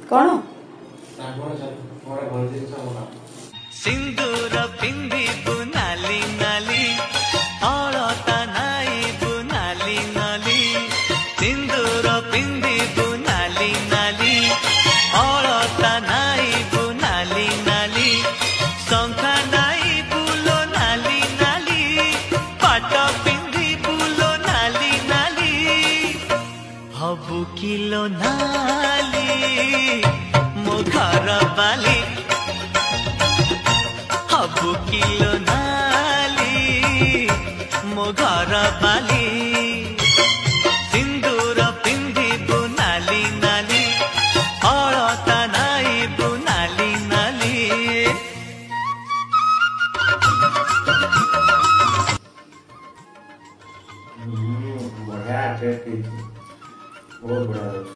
कौन सिंदूर पिंदी बुनाली नाली अलता नाई बुनाली नाली सिंदूर पिंदी बुनाली नाली अलता नाई बुनाली नाली शंखा नाई बुलो नाली नाली पाट पिंदी बुलो नाली नाली हबु किलो नाली मो घर बाली हबु किलो नाली मो घर बाली।